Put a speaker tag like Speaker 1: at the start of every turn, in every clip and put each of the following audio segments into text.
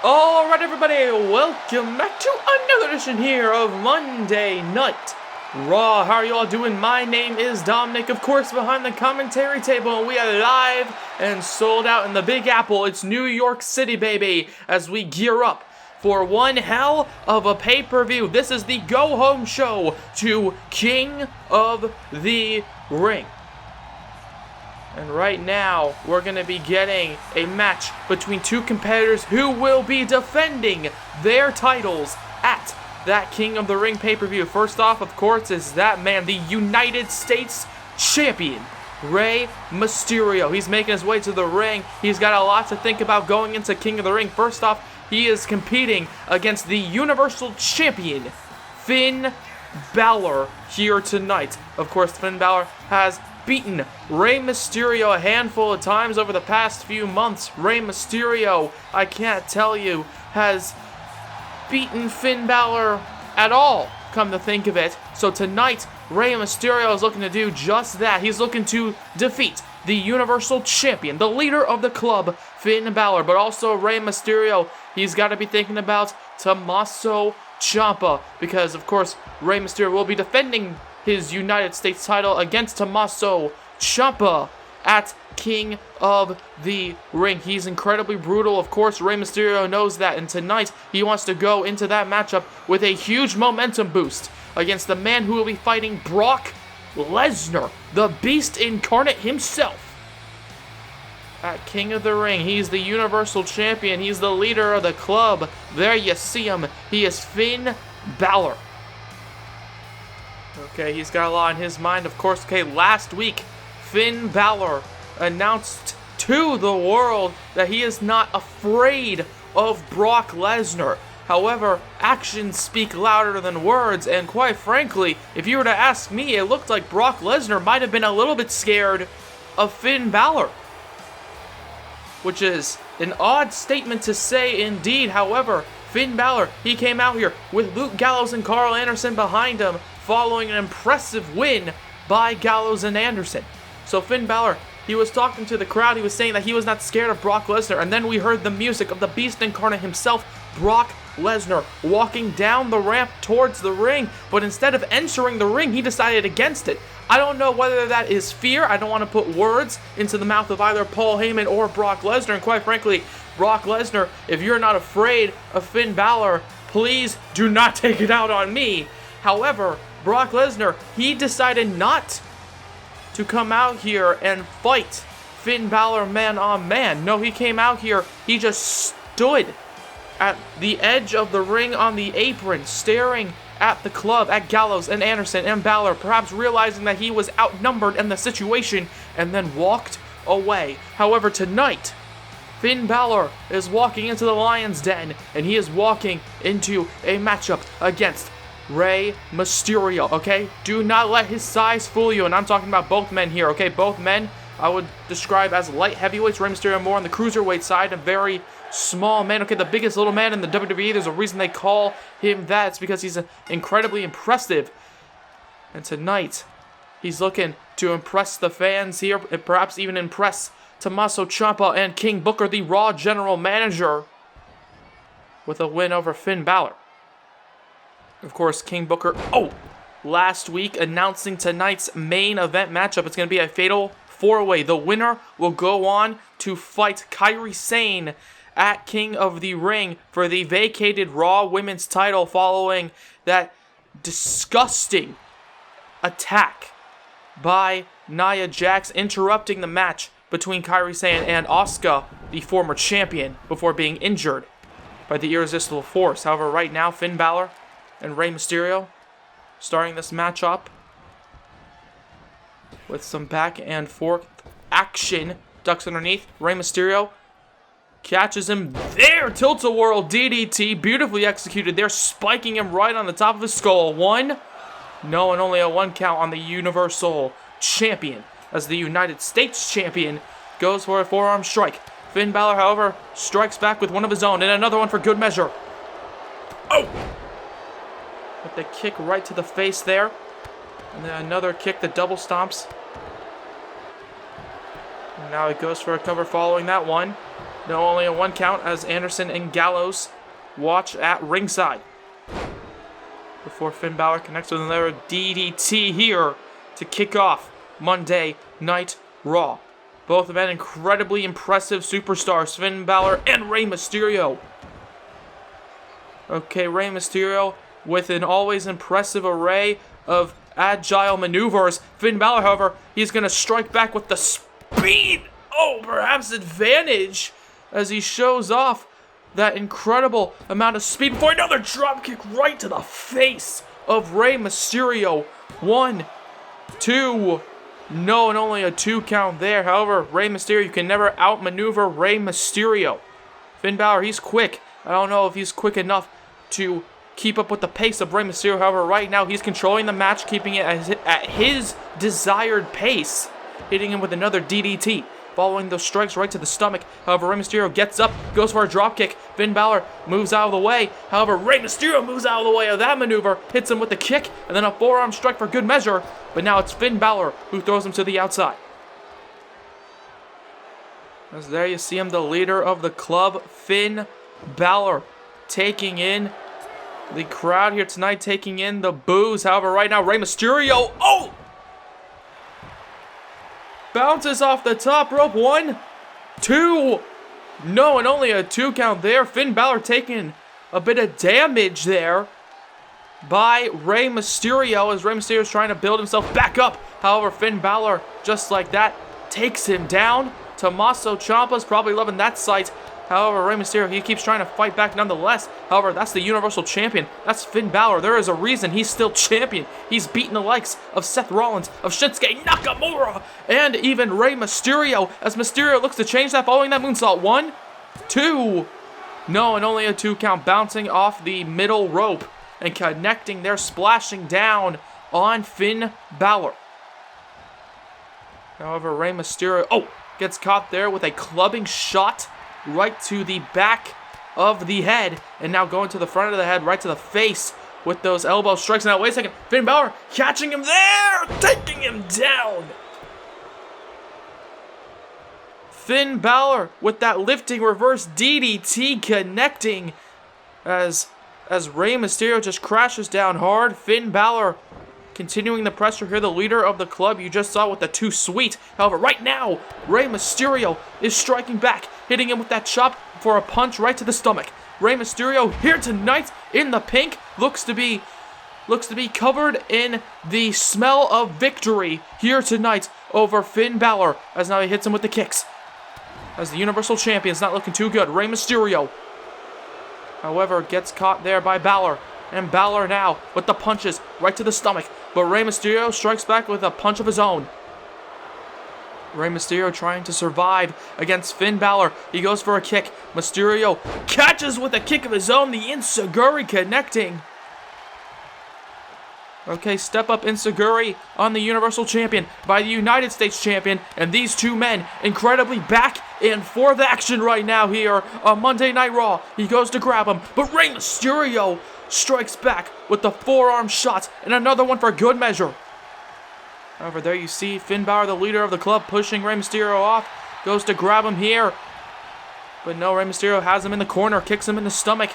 Speaker 1: Alright everybody, welcome back to another edition here of Monday Night Raw. How are you all doing? My name is Dominic, of course, behind the commentary table, and we are live and sold out in the Big Apple. It's New York City, baby, as we gear up for one hell of a pay-per-view. This is the go-home show to King of the Ring. And right now, we're going to be getting a match between two competitors who will be defending their titles at that King of the Ring pay-per-view. First off, of course, is that man, the United States Champion, Rey Mysterio. He's making his way to the ring. He's got a lot to think about going into King of the Ring. First off, he is competing against the Universal Champion, Finn Balor, here tonight. Of course, Finn Balor has beaten Rey Mysterio a handful of times over the past few months. Rey Mysterio, I can't tell you, has beaten Finn Balor at all, come to think of it. So tonight, Rey Mysterio is looking to do just that. He's looking to defeat the Universal Champion, the leader of the club, Finn Balor. But also Rey Mysterio, he's got to be thinking about Tommaso Ciampa, because of course Rey Mysterio will be defending his United States title against Tommaso Ciampa at King of the Ring. He's incredibly brutal. Of course, Rey Mysterio knows that, and tonight he wants to go into that matchup with a huge momentum boost against the man who will be fighting Brock Lesnar, the Beast incarnate himself. At King of the Ring, he's the Universal Champion. He's the leader of the club. There you see him. He is Finn Balor. Okay, he's got a lot on his mind, of course. Okay, last week, Finn Balor announced to the world that he is not afraid of Brock Lesnar. However, actions speak louder than words, and quite frankly, if you were to ask me, it looked like Brock Lesnar might have been a little bit scared of Finn Balor, which is an odd statement to say indeed. However, Finn Balor, he came out here with Luke Gallows and Carl Anderson behind him, following an impressive win by Gallows and Anderson. So Finn Balor, he was talking to the crowd, he was saying that he was not scared of Brock Lesnar, and then we heard the music of the Beast incarnate himself, Brock Lesnar, walking down the ramp towards the ring, but instead of entering the ring, he decided against it. I don't know whether that is fear. I don't want to put words into the mouth of either Paul Heyman or Brock Lesnar, and quite frankly, Brock Lesnar, if you're not afraid of Finn Balor, please do not take it out on me. However, Brock Lesnar, he decided not to come out here and fight Finn Balor man on man. No, he came out here, he just stood at the edge of the ring on the apron, staring at the club, at Gallows and Anderson and Balor, perhaps realizing that he was outnumbered in the situation, and then walked away. However, tonight, Finn Balor is walking into the Lion's Den, and he is walking into a matchup against Rey Mysterio, okay? Do not let his size fool you, and I'm talking about both men here, okay? Both men I would describe as light heavyweights. Rey Mysterio more on the cruiserweight side, a very small man, okay? The biggest little man in the WWE. There's a reason they call him that. It's because he's incredibly impressive. And tonight, he's looking to impress the fans here, and perhaps even impress Tommaso Ciampa and King Booker, the Raw General Manager, with a win over Finn Balor. Of course, King Booker, last week announcing tonight's main event matchup. It's going to be a fatal four-way. The winner will go on to fight Kairi Sane at King of the Ring for the vacated Raw Women's title following that disgusting attack by Nia Jax, interrupting the match between Kairi Sane and Asuka, the former champion, before being injured by the Irresistible Force. However, right now, Finn Balor and Rey Mysterio starting this matchup with some back and forth action. Ducks underneath. Rey Mysterio catches him there. Tilt-a-whirl DDT. Beautifully executed there. Spiking him right on the top of his skull. One. No, and only a one count on the Universal Champion, as the United States Champion goes for a forearm strike. Finn Balor, however, strikes back with one of his own, and another one for good measure. With the kick right to the face there. And then another kick that double stomps. And now he goes for a cover following that one. No, only a 1 count as Anderson and Gallows watch at ringside. Before Finn Balor connects with another DDT here to kick off Monday Night Raw. Both men incredibly impressive superstars, Finn Balor and Rey Mysterio. Okay, Rey Mysterio with an always impressive array of agile maneuvers. Finn Balor, however, he's going to strike back with the speed. Oh, perhaps advantage as he shows off that incredible amount of speed before another dropkick right to the face of Rey Mysterio. 1, 2, no, and only a 2 count there. However, Rey Mysterio, you can never outmaneuver Rey Mysterio. Finn Balor, he's quick. I don't know if he's quick enough to keep up with the pace of Rey Mysterio. However, right now he's controlling the match, keeping it at his desired pace, hitting him with another DDT. Following those strikes right to the stomach. However, Rey Mysterio gets up, goes for a dropkick. Finn Balor moves out of the way. However, Rey Mysterio moves out of the way of that maneuver, hits him with a kick, and then a forearm strike for good measure. But now it's Finn Balor who throws him to the outside. As there you see him, the leader of the club, Finn Balor, taking in the crowd here tonight, taking in the boos. However, right now, Rey Mysterio, bounces off the top rope. 1, 2, no, and only a 2 count there. Finn Balor taking a bit of damage there by Rey Mysterio as Rey Mysterio is trying to build himself back up. However, Finn Balor, just like that, takes him down. Tommaso Ciampa's probably loving that sight. However, Rey Mysterio, he keeps trying to fight back nonetheless. However, that's the Universal Champion. That's Finn Balor. There is a reason he's still champion. He's beaten the likes of Seth Rollins, of Shinsuke Nakamura, and even Rey Mysterio, as Mysterio looks to change that following that moonsault. 1, 2, no, and only a 2 count, bouncing off the middle rope and connecting there, splashing down on Finn Balor. However, Rey Mysterio, gets caught there with a clubbing shot right to the back of the head, and now going to the front of the head, right to the face with those elbow strikes. Now, wait a second, Finn Balor catching him there, taking him down. Finn Balor with that lifting reverse DDT connecting as Rey Mysterio just crashes down hard. Finn Balor continuing the pressure here, the leader of the club you just saw with the 2 sweet. However, right now, Rey Mysterio is striking back, hitting him with that chop for a punch right to the stomach. Rey Mysterio here tonight in the pink, looks to be covered in the smell of victory here tonight over Finn Balor, as now he hits him with the kicks. As the Universal Champion's not looking too good. Rey Mysterio, however, gets caught there by Balor. And Balor now with the punches right to the stomach. But Rey Mysterio strikes back with a punch of his own. Rey Mysterio trying to survive against Finn Balor. He goes for a kick. Mysterio catches with a kick of his own. The Enziguri connecting. Okay, step up Enziguri on the Universal Champion by the United States Champion. And these 2 men incredibly back and forth action right now here on Monday Night Raw. He goes to grab him, but Rey Mysterio strikes back with the forearm shot and another one for good measure. However, there you see Finn Balor, the leader of the club, pushing Rey Mysterio off. Goes to grab him here. But no, Rey Mysterio has him in the corner, kicks him in the stomach.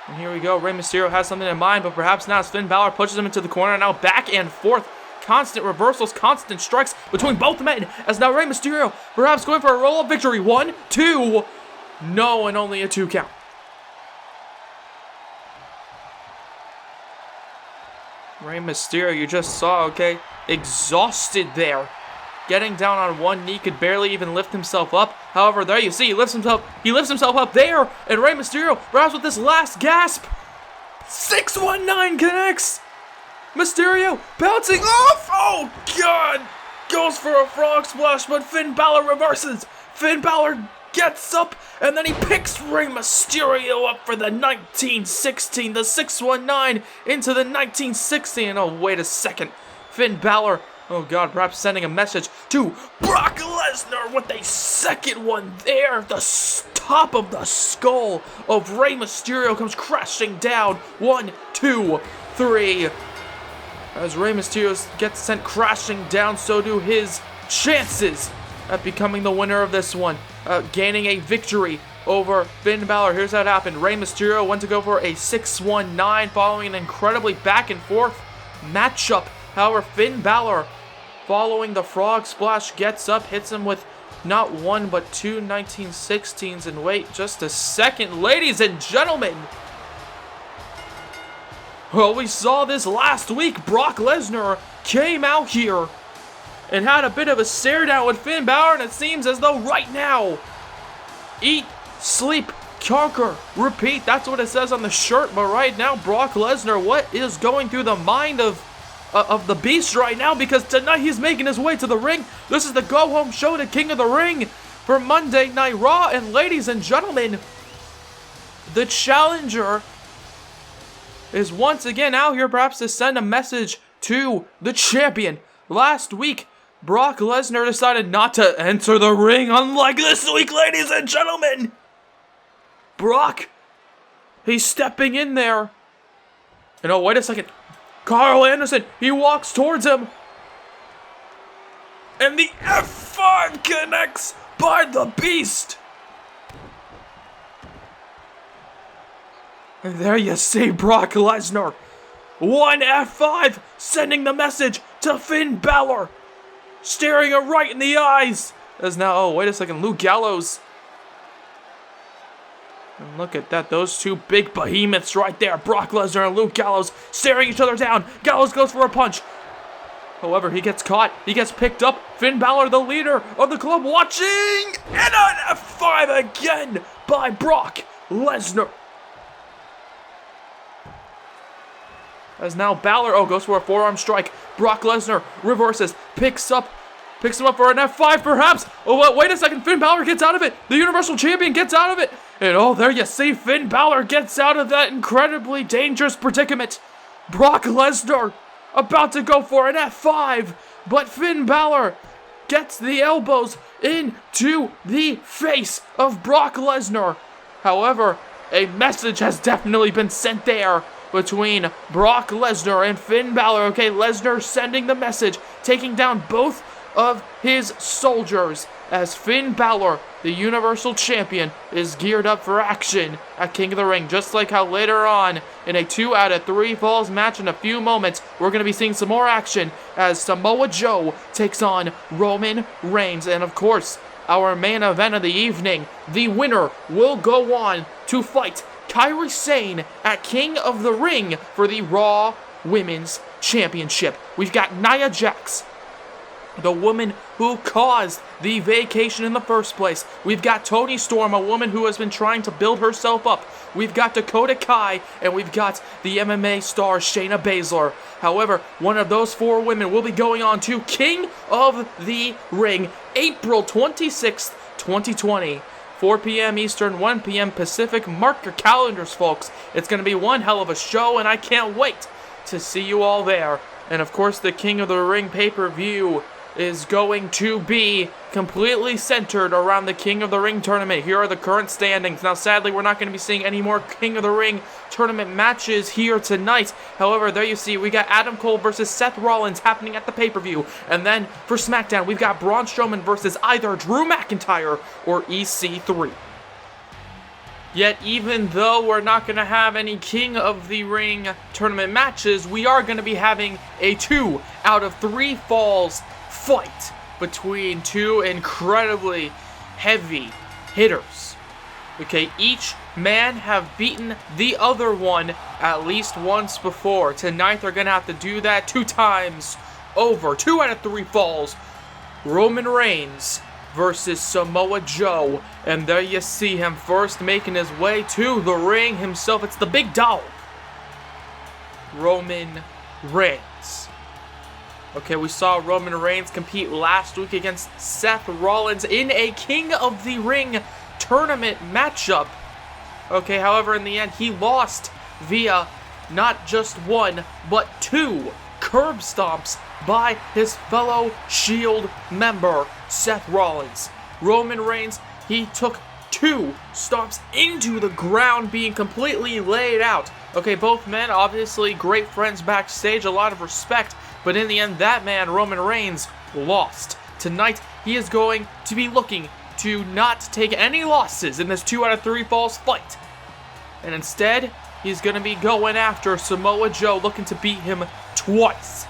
Speaker 1: And here we go. Rey Mysterio has something in mind, but perhaps not as Finn Balor pushes him into the corner. Now back and forth. Constant reversals, constant strikes between both men. As now Rey Mysterio perhaps going for a roll-up victory. 1, 2. No, and only a 2 count. Rey Mysterio, you just saw, exhausted there. Getting down on one knee, could barely even lift himself up. However, there you see, he lifts himself up there, and Rey Mysterio, perhaps with this last gasp, 619 connects. Mysterio bouncing off. Oh God, goes for a frog splash, but Finn Balor reverses. Finn Balor gets up, and then he picks Rey Mysterio up for the 1916, the 619 into the 1916. Oh, wait a second. Finn Balor, oh God, perhaps sending a message to Brock Lesnar with a second one there. The top of the skull of Rey Mysterio comes crashing down. 1, 2, 3. As Rey Mysterio gets sent crashing down, so do his chances at becoming the winner of this one, gaining a victory over Finn Balor. Here's how it happened. Rey Mysterio went to go for a 619 following an incredibly back and forth matchup. However, Finn Balor, following the frog splash, gets up, hits him with not one but two 1916s. And wait just a second, ladies and gentlemen. Well, we saw this last week. Brock Lesnar came out here and had a bit of a stare down with Finn Balor, and it seems as though right now, eat, sleep, conquer, repeat. That's what it says on the shirt. But right now, Brock Lesnar, what is going through the mind of the Beast right now? Because tonight he's making his way to the ring. This is the go-home show to King of the Ring for Monday Night Raw. And ladies and gentlemen, the challenger is once again out here perhaps to send a message to the champion. Last week, Brock Lesnar decided not to enter the ring, unlike this week, ladies and gentlemen. Brock, he's stepping in there. And oh, wait a second. Carl Anderson, he walks towards him. And the F5 connects by the Beast. And there you see Brock Lesnar. One F5, sending the message to Finn Balor. Staring him right in the eyes. As now, oh, wait a second, Luke Gallows. And look at that, those two big behemoths right there. Brock Lesnar and Luke Gallows staring each other down. Gallows goes for a punch. However, he gets caught. He gets picked up. Finn Balor, the leader of the club, watching. And an F5 again by Brock Lesnar. As now Balor, goes for a forearm strike. Brock Lesnar reverses, picks him up for an F5 perhaps. Oh, wait a second, Finn Balor gets out of it. The Universal Champion gets out of it. And oh, there you see Finn Balor gets out of that incredibly dangerous predicament. Brock Lesnar about to go for an F5, but Finn Balor gets the elbows into the face of Brock Lesnar. However, a message has definitely been sent there between Brock Lesnar and Finn Balor. Okay, Lesnar sending the message, taking down both of his soldiers as Finn Balor, the Universal Champion, is geared up for action at King of the Ring. Just like how later on in a 2 out of 3 falls match in a few moments, we're going to be seeing some more action as Samoa Joe takes on Roman Reigns. And of course, our main event of the evening, the winner will go on to fight Kairi Sane at King of the Ring for the Raw Women's Championship. We've got Nia Jax, the woman who caused the vacation in the first place. We've got Toni Storm, a woman who has been trying to build herself up. We've got Dakota Kai, and we've got the MMA star Shayna Baszler. However, one of those 4 women will be going on to King of the Ring, April 26th, 2020. 4 p.m. Eastern, 1 p.m. Pacific. Mark your calendars, folks. It's going to be one hell of a show, and I can't wait to see you all there. And of course, the King of the Ring pay-per-view is going to be completely centered around the King of the Ring tournament. Here are the current standings. Now, sadly, we're not going to be seeing any more King of the Ring tournament matches here tonight. However, there you see, we got Adam Cole versus Seth Rollins happening at the pay-per-view. And then for SmackDown, we've got Braun Strowman versus either Drew McIntyre or EC3. Yet, even though we're not going to have any King of the Ring tournament matches, we are going to be having a 2 out of 3 falls fight between 2 incredibly heavy hitters. Okay, each man have beaten the other one at least once before. Tonight they're gonna have to do that 2 times over. 2 out of 3 falls. Roman Reigns versus Samoa Joe. And there you see him first making his way to the ring himself. It's the big dog, Roman Reigns. Okay, we saw Roman Reigns compete last week against Seth Rollins in a King of the Ring tournament matchup. Okay, however, in the end, he lost via not just 1, but 2 curb stomps by his fellow Shield member, Seth Rollins. Roman Reigns, he took 2 stomps into the ground, being completely laid out. Okay, both men, obviously great friends backstage, a lot of respect. But in the end, that man, Roman Reigns, lost. Tonight, he is going to be looking to not take any losses in this 2 out of 3 falls fight. And instead, he's going to be going after Samoa Joe, looking to beat him twice.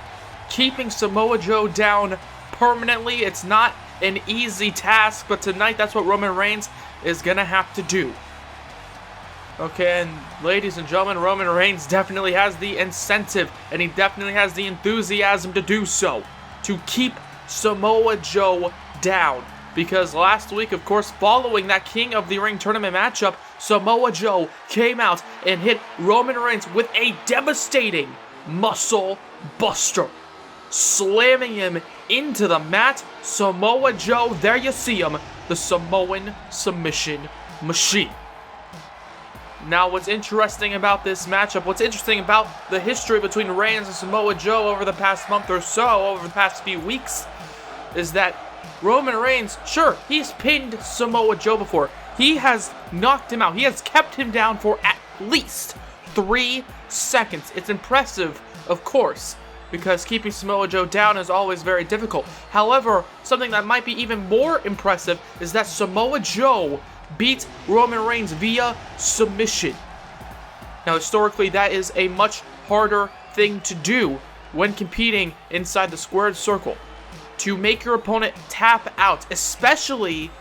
Speaker 1: Keeping Samoa Joe down permanently, it's not an easy task, but tonight that's what Roman Reigns is going to have to do. Okay, and ladies and gentlemen, Roman Reigns definitely has the incentive, and he definitely has the enthusiasm to do so, to keep Samoa Joe down. Because last week, of course, following that King of the Ring tournament matchup, Samoa Joe came out and hit Roman Reigns with a devastating muscle buster, slamming him into the mat. Samoa Joe, there you see him, the Samoan submission machine. Now, what's interesting about this matchup, what's interesting about the history between Reigns and Samoa Joe over the past month or so, over the past few weeks, is that Roman Reigns, sure, he's pinned Samoa Joe before. He has knocked him out. He has kept him down for at least 3 seconds. It's impressive, of course, because keeping Samoa Joe down is always very difficult. However, something that might be even more impressive is that Samoa Joe beat Roman Reigns via submission. Now, historically, that is a much harder thing to do when competing inside the squared circle. To make your opponent tap out, especially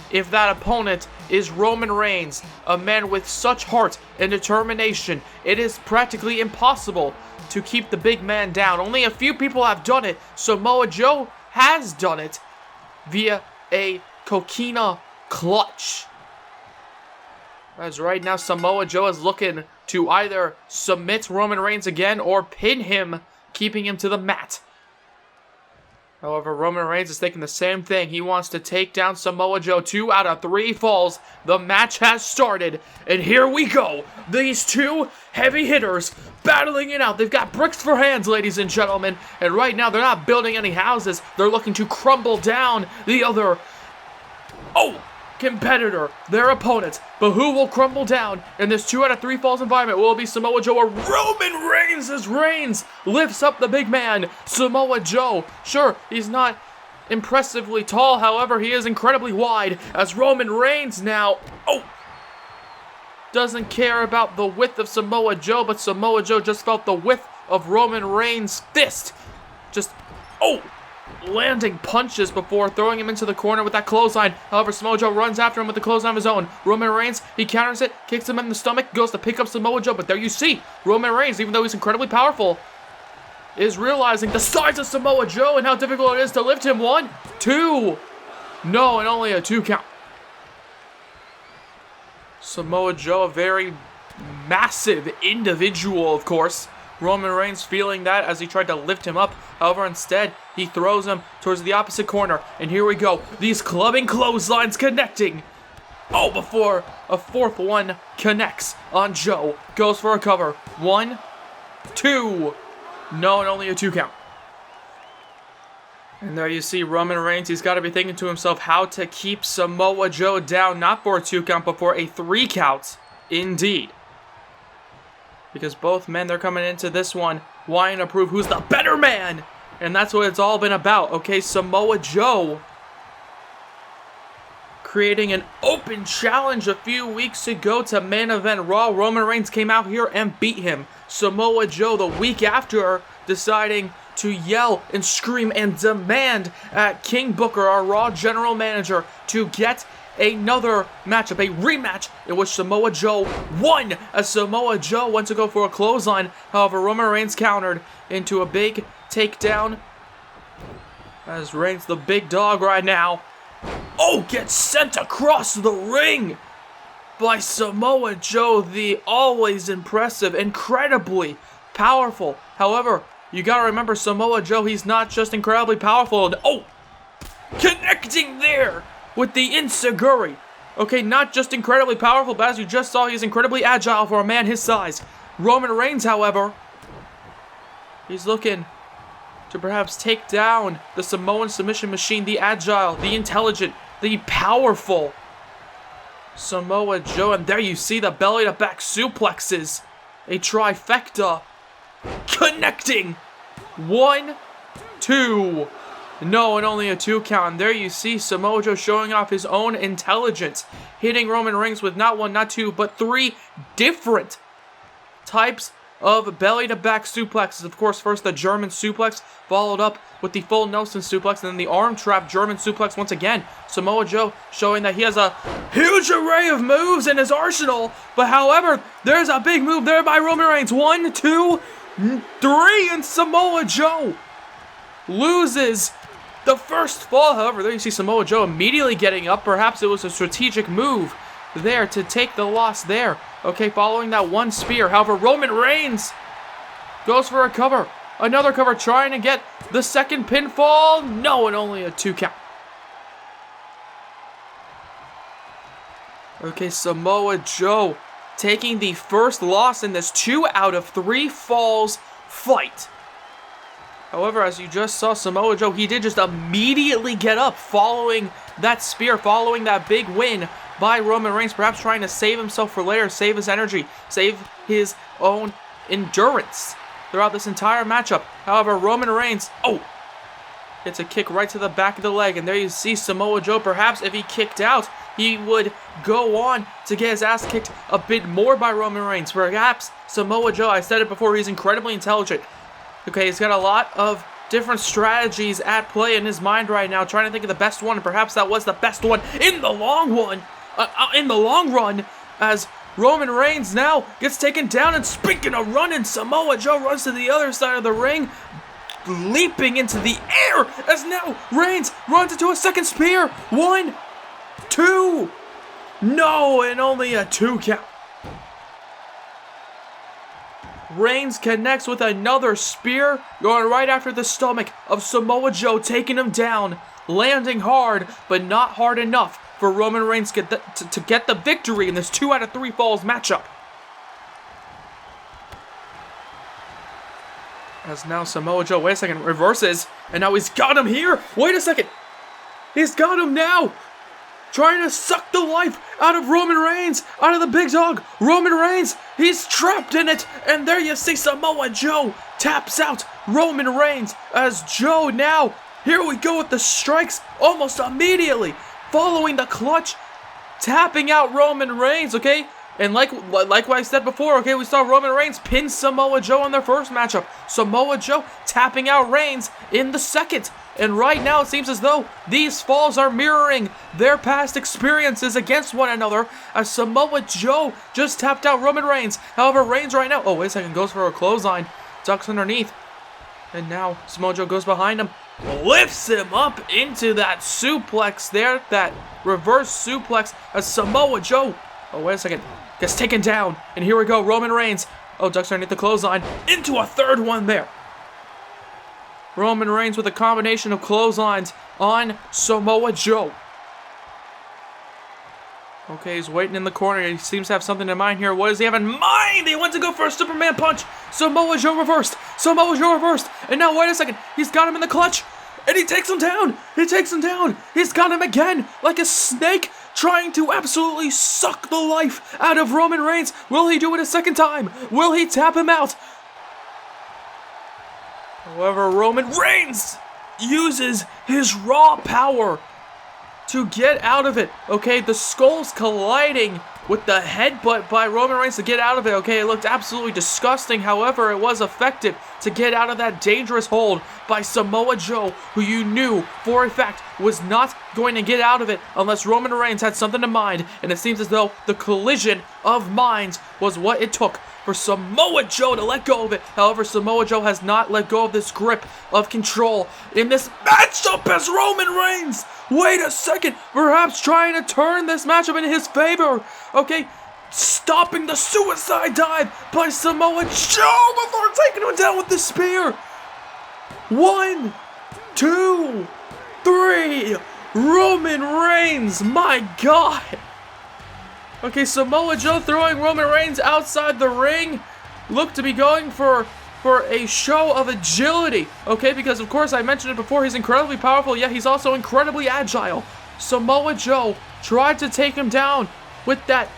Speaker 1: if that opponent is Roman Reigns, a man with such heart and determination. It is practically impossible to keep the big man down. Only a few people have done it. Samoa Joe has done it via a coquina clutch. As right now, Samoa Joe is looking to either submit Roman Reigns again or pin him, keeping him to the mat. However, Roman Reigns is thinking the same thing. He wants to take down Samoa Joe. 2 out of 3 falls. The match has started, and here we go. These two heavy hitters battling it out. They've got bricks for hands, ladies and gentlemen. And right now, they're not building any houses. They're looking to crumble down the other competitor, their opponent. But who will crumble down in this 2 out of 3 falls environment? Will it be Samoa Joe or Roman Reigns as Reigns lifts up the big man? Samoa Joe, sure, he's not impressively tall, however, he is incredibly wide as Roman Reigns now, doesn't care about the width of Samoa Joe, but Samoa Joe just felt the width of Roman Reigns' fist. Just, landing punches before throwing him into the corner with that clothesline. However, Samoa Joe runs after him with the clothesline of his own. Roman Reigns, he counters it, kicks him in the stomach, goes to pick up Samoa Joe, but there you see, Roman Reigns, even though he's incredibly powerful, is realizing the size of Samoa Joe and how difficult it is to lift him. 1, 2. No, and only a 2 count. Samoa Joe, a very massive individual, of course. Roman Reigns feeling that as he tried to lift him up. However, instead, he throws him towards the opposite corner. And here we go. These clubbing clotheslines connecting. Before a 4th one connects on Joe. Goes for a cover. 1, 2. No, and only a 2 count. And there you see Roman Reigns. He's got to be thinking to himself how to keep Samoa Joe down. Not for a 2 count, but for a 3 count. Indeed. Because both men, they're coming into this one wanting to prove who's the better man. And that's what it's all been about. Okay, Samoa Joe creating an open challenge a few weeks ago to main event Raw. Roman Reigns came out here and beat him. Samoa Joe the week after deciding to yell and scream and demand at King Booker, our Raw general manager, to get another matchup, a rematch in which Samoa Joe won as Samoa Joe went to go for a clothesline. However, Roman Reigns countered into a big takedown as Reigns, the big dog right now, gets sent across the ring by Samoa Joe, the always impressive, incredibly powerful. However, you gotta remember Samoa Joe, he's not just incredibly powerful, and connecting there with the Insiguri. Okay, not just incredibly powerful, but as you just saw, he's incredibly agile for a man his size. Roman Reigns, however, he's looking to perhaps take down the Samoan submission machine, the agile, the intelligent, the powerful Samoa Joe. And there you see the belly to back suplexes. A trifecta connecting. 1, 2. No, and only a 2 count. And there you see Samoa Joe showing off his own intelligence, hitting Roman Reigns with not 1, not 2, but 3 different types of belly-to-back suplexes. Of course, first the German suplex, followed up with the full Nelson suplex, and then the arm trap German suplex once again. Samoa Joe showing that he has a huge array of moves in his arsenal, but however, there's a big move there by Roman Reigns. 1, 2, 3, and Samoa Joe loses the first fall. However, there you see Samoa Joe immediately getting up. Perhaps it was a strategic move there to take the loss there. Okay, following that one spear. However, Roman Reigns goes for a cover. Another cover, trying to get the second pinfall. No, and only a 2 count. Okay, Samoa Joe taking the first loss in this 2 out of 3 falls fight. However, as you just saw, Samoa Joe, he did just immediately get up following that spear, following that big win by Roman Reigns, perhaps trying to save himself for later, save his energy, save his own endurance throughout this entire matchup. However, Roman Reigns, gets a kick right to the back of the leg, and there you see Samoa Joe. Perhaps if he kicked out, he would go on to get his ass kicked a bit more by Roman Reigns. Perhaps Samoa Joe, I said it before, he's incredibly intelligent. Okay, he's got a lot of different strategies at play in his mind right now, trying to think of the best one, and perhaps that was the best one in the long run, as Roman Reigns now gets taken down, and speaking of running, Samoa Joe runs to the other side of the ring, leaping into the air, as now Reigns runs into a second spear. 1, 2, no, and only a 2 count. Reigns connects with another spear, going right after the stomach of Samoa Joe, taking him down, landing hard, but not hard enough for Roman Reigns to get the victory in this 2 out of 3 falls matchup. As now Samoa Joe, wait a second, reverses, and now he's got him here. Wait a second, he's got him now. Trying to suck the life out of Roman Reigns, out of the big dog. Roman Reigns, he's trapped in it. And there you see Samoa Joe taps out Roman Reigns as Joe now, here we go with the strikes almost immediately. Following the clutch, tapping out Roman Reigns, okay? And like what I said before, okay, we saw Roman Reigns pin Samoa Joe in their first matchup. Samoa Joe tapping out Reigns in the second. And right now it seems as though these falls are mirroring their past experiences against one another, as Samoa Joe just tapped out Roman Reigns. However, Reigns right now, wait a second, goes for a clothesline, ducks underneath. And now Samoa Joe goes behind him, lifts him up into that suplex there, that reverse suplex, as Samoa Joe, wait a second, gets taken down. And here we go, Roman Reigns, ducks underneath the clothesline, into a third one there. Roman Reigns with a combination of clotheslines on Samoa Joe. Okay, he's waiting in the corner. He seems to have something in mind here. What does he have in mind? He wants to go for a Superman punch. Samoa Joe reversed. Samoa Joe reversed. And now, wait a second. He's got him in the clutch. And he takes him down. He takes him down. He's got him again. Like a snake, trying to absolutely suck the life out of Roman Reigns. Will he do it a second time? Will he tap him out? However, Roman Reigns uses his raw power to get out of it. Okay, the skulls colliding with the headbutt by Roman Reigns to get out of it. Okay, it looked absolutely disgusting. However, it was effective to get out of that dangerous hold by Samoa Joe, who you knew for a fact was not going to get out of it unless Roman Reigns had something in mind. And it seems as though the collision of minds was what it took for Samoa Joe to let go of it. However, Samoa Joe has not let go of this grip of control in this matchup as Roman Reigns, wait a second, perhaps trying to turn this matchup in his favor. Okay, stopping the suicide dive by Samoa Joe before taking him down with the spear. 1, 2, 3, Roman Reigns, my God. Okay, Samoa Joe throwing Roman Reigns outside the ring. Looked to be going for a show of agility. Okay, because of course I mentioned it before, he's incredibly powerful, yet he's also incredibly agile. Samoa Joe tried to take him down with the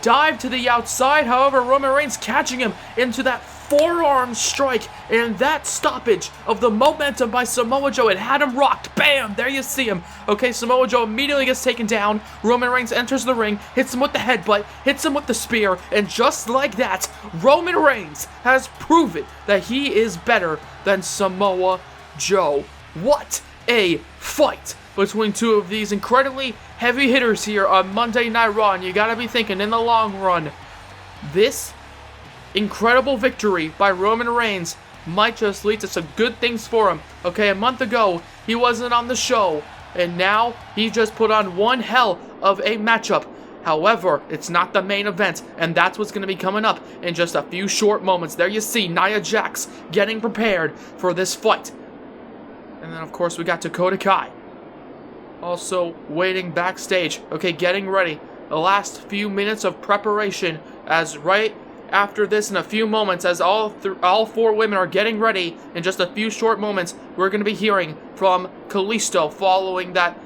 Speaker 1: dive to the outside. However, Roman Reigns catching him into that forearm strike, and that stoppage of the momentum by Samoa Joe, it had him rocked. Bam! There you see him. Okay, Samoa Joe immediately gets taken down. Roman Reigns enters the ring, hits him with the headbutt, hits him with the spear, and just like that, Roman Reigns has proven that he is better than Samoa Joe. What a fight between two of these incredibly heavy hitters here on Monday Night Raw, and you gotta be thinking in the long run, this incredible victory by Roman Reigns might just lead to some good things for him. Okay, a month ago, he wasn't on the show, and now he just put on one hell of a matchup. However, it's not the main event, and that's what's going to be coming up in just a few short moments. There you see Nia Jax getting prepared for this fight. And then, of course, we got Dakota Kai also waiting backstage. Okay, getting ready. The last few minutes of preparation, as right after this in a few moments, as all four women are getting ready in just a few short moments, we're going to be hearing from Kalisto following that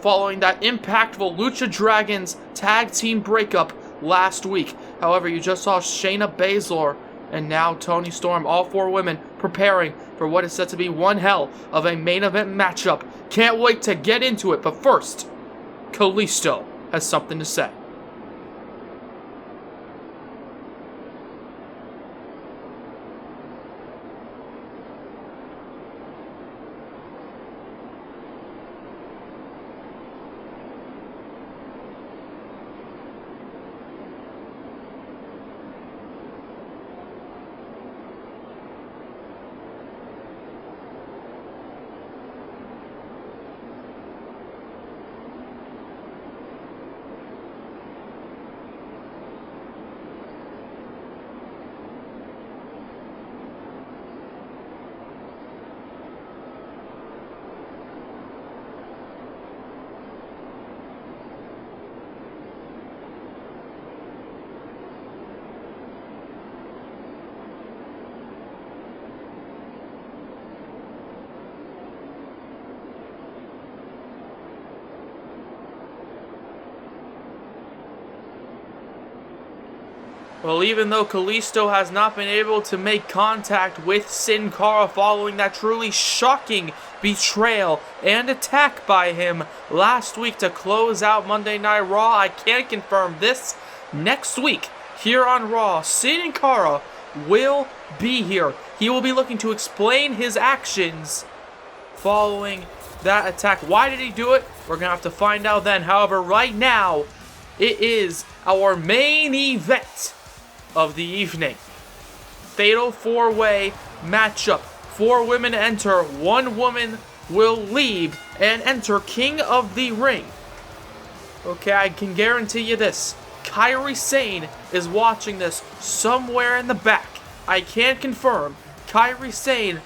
Speaker 1: impactful Lucha Dragons tag team breakup last week. However, you just saw Shayna Baszler and now Toni Storm, all four women preparing for what is set to be one hell of a main event matchup. Can't wait to get into it, but first, Kalisto has something to say. Well, even though Kalisto has not been able to make contact with Sin Cara following that truly shocking betrayal and attack by him last week to close out Monday Night Raw, I can confirm this. Next week, here on Raw, Sin Cara will be here. He will be looking to explain his actions following that attack. Why did he do it? We're going to have to find out then. However, right now, it is our main event of the evening. Fatal 4-way matchup. 4 women enter, 1 woman will leave and enter King of the Ring. Okay, I can guarantee you this. Kairi Sane is watching this somewhere in the back. I can confirm Kairi Sane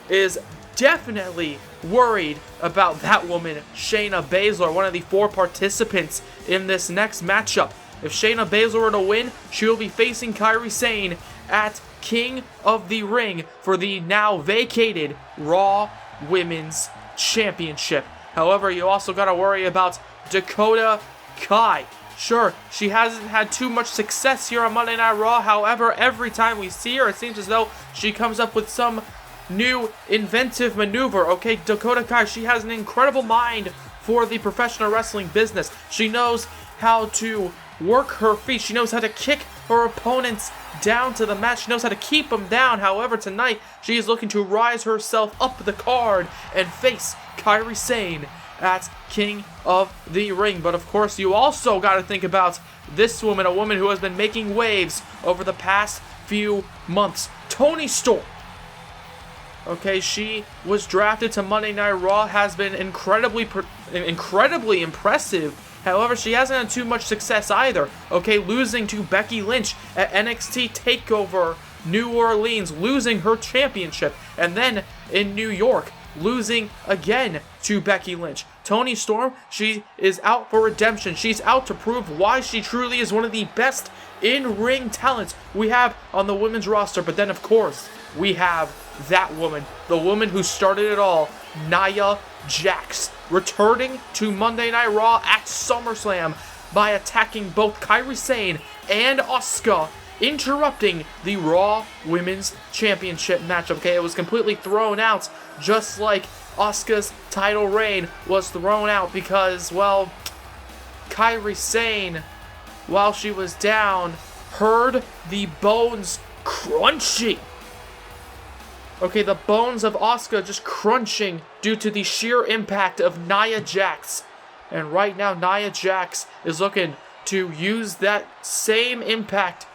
Speaker 1: is definitely worried about that woman, Shayna Baszler, one of the 4 participants in this next matchup. If Shayna Baszler were to win, she will be facing Kairi Sane at King of the Ring for the now vacated Raw Women's Championship. However, you also got to worry about Dakota Kai. Sure, she hasn't had too much success here on Monday Night Raw. However, every time we see her, it seems as though she comes up with some new inventive maneuver. Okay, Dakota Kai, she has an incredible mind for the professional wrestling business. She knows how to work her feet. She knows how to kick her opponents down to the mat. She knows how to keep them down. However, tonight, she is looking to rise herself up the card and face Kairi Sane at King of the Ring. But of course, you also got to think about this woman, a woman who has been making waves over the past few months. Toni Storm. Okay, she was drafted to Monday Night Raw, has been incredibly impressive. However, she hasn't had too much success either. Okay, losing to Becky Lynch at NXT TakeOver New Orleans, losing her championship. And then in New York, losing again to Becky Lynch. Toni Storm, she is out for redemption. She's out to prove why she truly is one of the best in-ring talents we have on the women's roster. But then, of course, we have that woman, the woman who started it all, Nia Jax, returning to Monday Night Raw at SummerSlam by attacking both Kairi Sane and Asuka interrupting the Raw Women's Championship matchup. Okay, it was completely thrown out, just like Asuka's title reign was thrown out because, well, Kairi Sane, while she was down, heard the bones crunching. Okay, the bones of Asuka just crunching due to the sheer impact of Nia Jax. And right now, Nia Jax is looking to use that same impact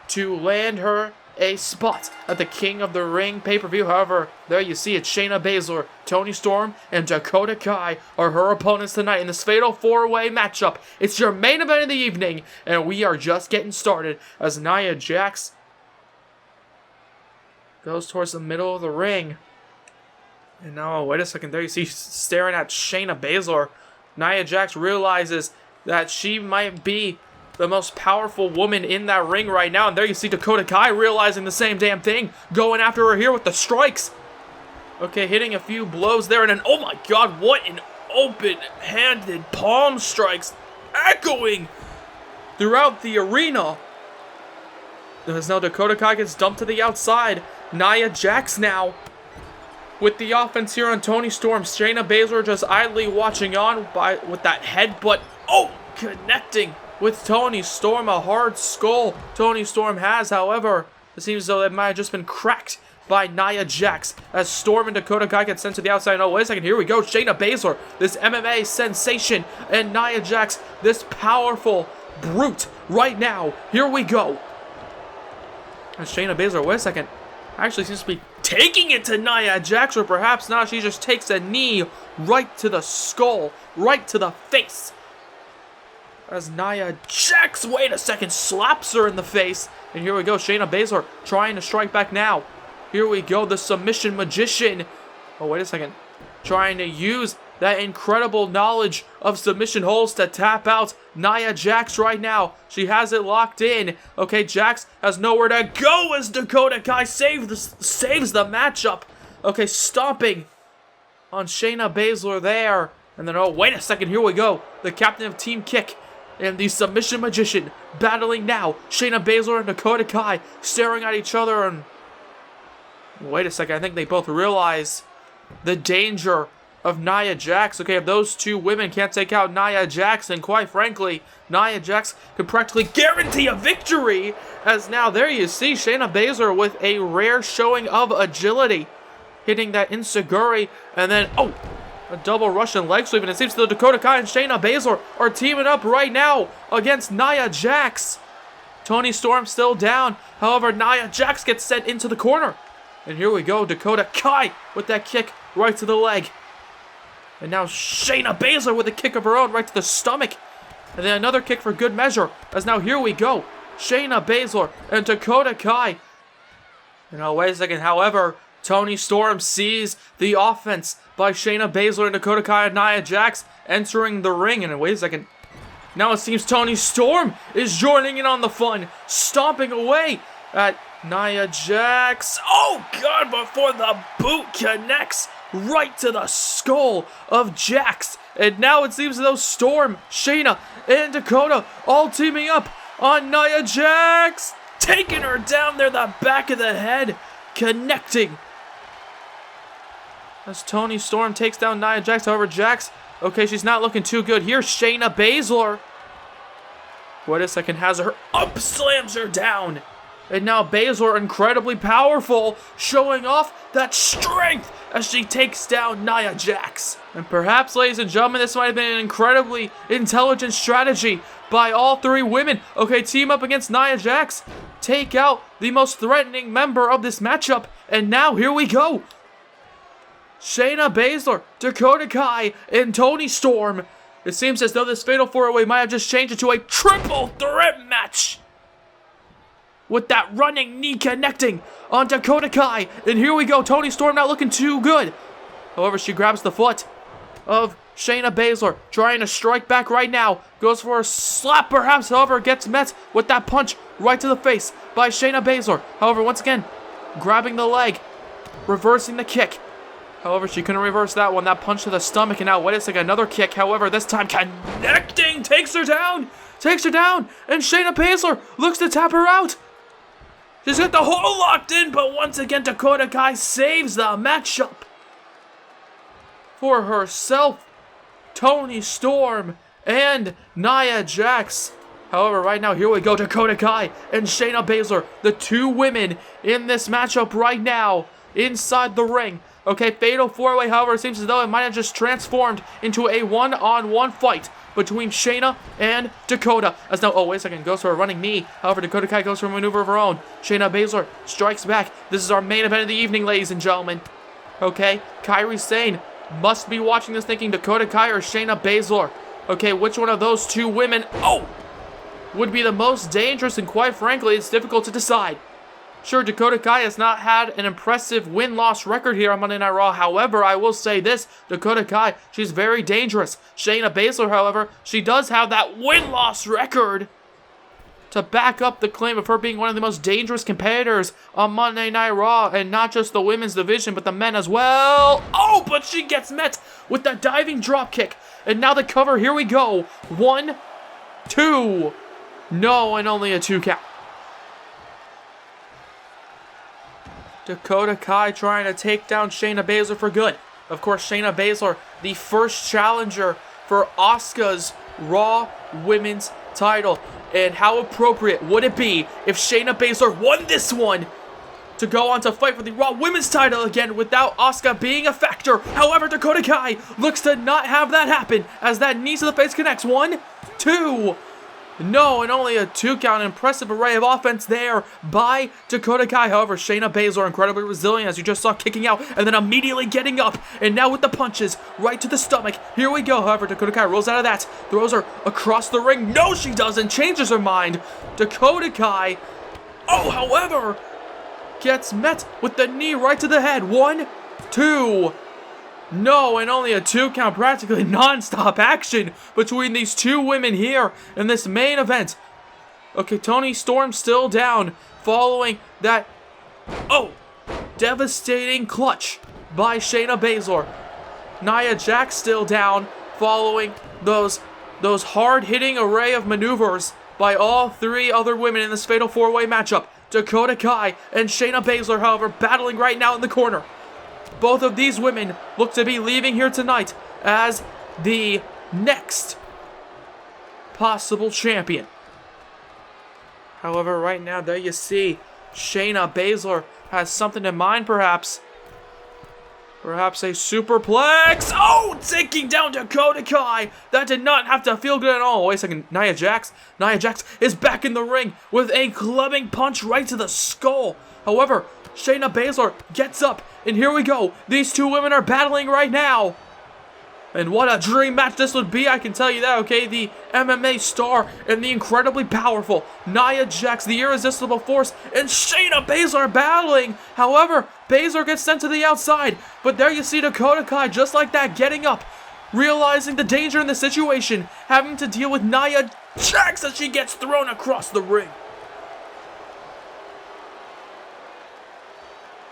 Speaker 1: to land her a spot at the King of the Ring pay-per-view. However, there you see it. Shayna Baszler, Toni Storm, and Dakota Kai are her opponents tonight in this fatal 4-way matchup. It's your main event of the evening, and we are just getting started as Nia Jax goes towards the middle of the ring. And now, wait a second, there you see staring at Shayna Baszler. Nia Jax realizes that she might be the most powerful woman in that ring right now. And there you see Dakota Kai realizing the same damn thing, going after her here with the strikes. Okay, hitting a few blows there, and then, oh my god, what an open-handed palm strikes echoing throughout the arena. As now Dakota Kai gets dumped to the outside. Nia Jax now with the offense here on Toni Storm. Shayna Baszler just idly watching on with that headbutt. Oh, connecting with Toni Storm. A hard skull Toni Storm has. However, it seems as though that might have just been cracked by Nia Jax as Storm and Dakota Kai get sent to the outside. Oh, wait a second. Here we go. Shayna Baszler, this MMA sensation, and Nia Jax, this powerful brute right now. Here we go. And Shayna Baszler, wait a second, actually seems to be taking it to Nia Jax, or perhaps now she just takes a knee right to the skull, right to the face. As Nia Jax, wait a second, slaps her in the face. And here we go, Shayna Baszler trying to strike back now. Here we go, the submission magician. Oh, wait a second. Trying to use that incredible knowledge of submission holds to tap out Nia Jax right now. She has it locked in. Okay, Jax has nowhere to go as Dakota Kai saves the matchup. Okay, stomping on Shayna Baszler there. And then, oh, wait a second, here we go. The captain of Team Kick and the submission magician battling now. Shayna Baszler and Dakota Kai staring at each other. And wait a second, I think they both realize the danger of Nia Jax. Okay, if those two women can't take out Nia Jax, then quite frankly, Nia Jax could practically guarantee a victory. As now, there you see Shayna Baszler with a rare showing of agility, hitting that enziguri, and then, oh, a double Russian leg sweep, and it seems that Dakota Kai and Shayna Baszler are teaming up right now against Nia Jax. Toni Storm still down. However, Nia Jax gets sent into the corner. And here we go, Dakota Kai with that kick right to the leg. And now Shayna Baszler with a kick of her own right to the stomach. And then another kick for good measure. As now here we go, Shayna Baszler and Dakota Kai. And now wait a second, however, Toni Storm sees the offense by Shayna Baszler and Dakota Kai and Nia Jax entering the ring. And wait a second, now it seems Toni Storm is joining in on the fun, stomping away at Nia Jax. Oh god, before the boot connects right to the skull of Jax. And now it seems as though Storm, Shayna, and Dakota all teaming up on Nia Jax, taking her down there, the back of the head, connecting. As Toni Storm takes down Nia Jax. However, Jax, okay, she's not looking too good here. Shayna Baszler, wait a second, has her up, slams her down. And now Baszler, incredibly powerful, showing off that strength as she takes down Nia Jax. And perhaps, ladies and gentlemen, this might have been an incredibly intelligent strategy by all three women. Okay, team up against Nia Jax, take out the most threatening member of this matchup. And now, here we go. Shayna Baszler, Dakota Kai, and Toni Storm. It seems as though this Fatal 4-Way might have just changed into a triple threat match, with that running knee connecting on Dakota Kai. And here we go, Toni Storm not looking too good. However, she grabs the foot of Shayna Baszler, trying to strike back right now. Goes for a slap perhaps, however, gets met with that punch right to the face by Shayna Baszler. However, once again, grabbing the leg, reversing the kick. However, she couldn't reverse that one, that punch to the stomach. And now, wait a second, another kick. However, this time connecting, takes her down, and Shayna Baszler looks to tap her out. She's got the hold locked in, but once again, Dakota Kai saves the matchup for herself, Toni Storm, and Nia Jax. However, right now, here we go, Dakota Kai and Shayna Baszler, the two women in this matchup right now, inside the ring. Okay, fatal four-way, however, it seems as though it might have just transformed into a one-on-one fight between Shayna and Dakota. As now, oh, wait a second, goes for a running knee. However, Dakota Kai goes for a maneuver of her own. Shayna Baszler strikes back. This is our main event of the evening, ladies and gentlemen. Okay, Kairi Sane must be watching this thinking Dakota Kai or Shayna Baszler. Okay, which one of those two women, would be the most dangerous, and quite frankly, it's difficult to decide. Sure, Dakota Kai has not had an impressive win-loss record here on Monday Night Raw. However, I will say this, Dakota Kai, she's very dangerous. Shayna Baszler, however, she does have that win-loss record to back up the claim of her being one of the most dangerous competitors on Monday Night Raw, and not just the women's division, but the men as well. Oh, but she gets met with that diving drop kick. And now the cover, here we go. 1, 2, no, and only a 2 count. Dakota Kai trying to take down Shayna Baszler for good. Of course, Shayna Baszler, the first challenger for Asuka's Raw Women's title. And how appropriate would it be if Shayna Baszler won this one to go on to fight for the Raw Women's title again without Asuka being a factor? However, Dakota Kai looks to not have that happen as that knee to the face connects. 1, 2, no, and only a 2 count. Impressive array of offense there by Dakota Kai. However, Shayna Baszler incredibly resilient, as you just saw, kicking out and then immediately getting up. And now with the punches right to the stomach. Here we go. However, Dakota Kai rolls out of that, throws her across the ring. No, she doesn't. Changes her mind. Dakota Kai, however, gets met with the knee right to the head. 1, 2, no, and only a 2 count. Practically non-stop action between these two women here in this main event. Okay, Toni Storm still down following that, devastating clutch by Shayna Baszler. Nia Jax still down following those hard-hitting array of maneuvers by all three other women in this fatal four-way matchup. Dakota Kai and Shayna Baszler, however, battling right now in the corner. Both of these women look to be leaving here tonight as the next possible champion. However, right now, there you see, Shayna Baszler has something in mind, perhaps. Perhaps a superplex. Taking down Dakota Kai. That did not have to feel good at all. Wait a second, Nia Jax is back in the ring with a clubbing punch right to the skull. However, Shayna Baszler gets up, and here we go. These two women are battling right now. And what a dream match this would be, I can tell you that, okay? The MMA star and the incredibly powerful Nia Jax, the irresistible force, and Shayna Baszler battling. However, Baszler gets sent to the outside, but there you see Dakota Kai, just like that, getting up, realizing the danger in the situation, having to deal with Nia Jax as she gets thrown across the ring.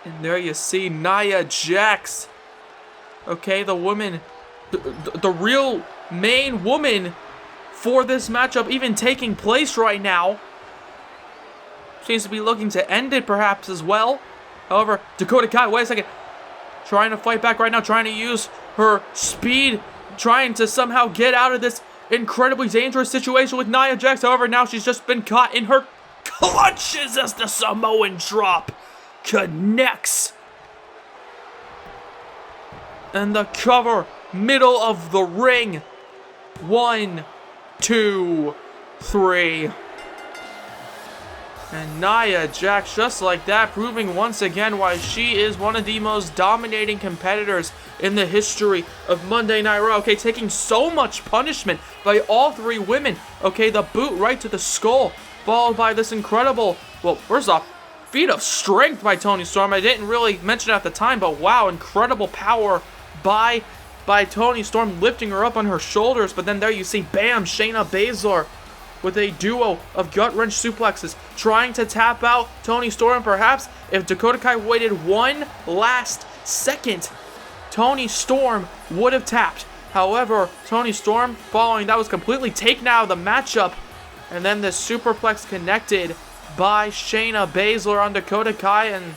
Speaker 1: And there you see Nia Jax. Okay, the woman, the real main woman for this matchup even taking place right now. Seems to be looking to end it perhaps as well. However, Dakota Kai, wait a second. Trying to fight back right now, trying to use her speed, trying to somehow get out of this incredibly dangerous situation with Nia Jax. However, now she's just been caught in her clutches as the Samoan drop connects. And the cover, middle of the ring. 1, 2, 3. And Nia Jax, just like that, proving once again why she is one of the most dominating competitors in the history of Monday Night Raw. Okay, taking so much punishment by all three women. Okay, the boot right to the skull, followed by this incredible, well, first off, feat of strength by Toni Storm. I didn't really mention it at the time, but wow, incredible power by Toni Storm, lifting her up on her shoulders. But then there you see, bam, Shayna Baszler with a duo of gut-wrench suplexes, trying to tap out Toni Storm. Perhaps if Dakota Kai waited one last second, Toni Storm would have tapped. However, Toni Storm, following that, was completely taken out of the matchup. And then the superplex connected by Shayna Baszler on Dakota Kai, and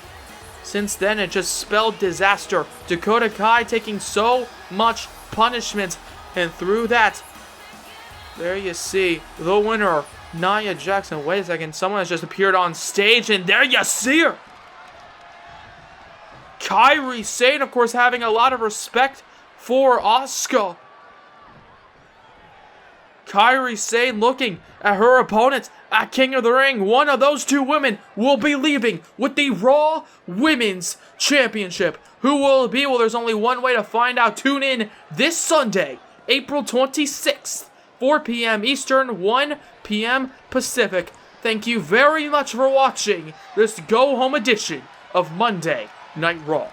Speaker 1: since then it just spelled disaster. Dakota Kai taking so much punishment, and through that, there you see the winner, Nia Jax. Wait a second, someone has just appeared on stage, and there you see her. Kairi Sane, of course, having a lot of respect for Asuka. Kairi Sane looking at her opponent at King of the Ring. One of those two women will be leaving with the Raw Women's Championship. Who will it be? Well, there's only one way to find out. Tune in this Sunday, April 26th, 4 p.m. Eastern, 1 p.m. Pacific. Thank you very much for watching this go-home edition of Monday Night Raw.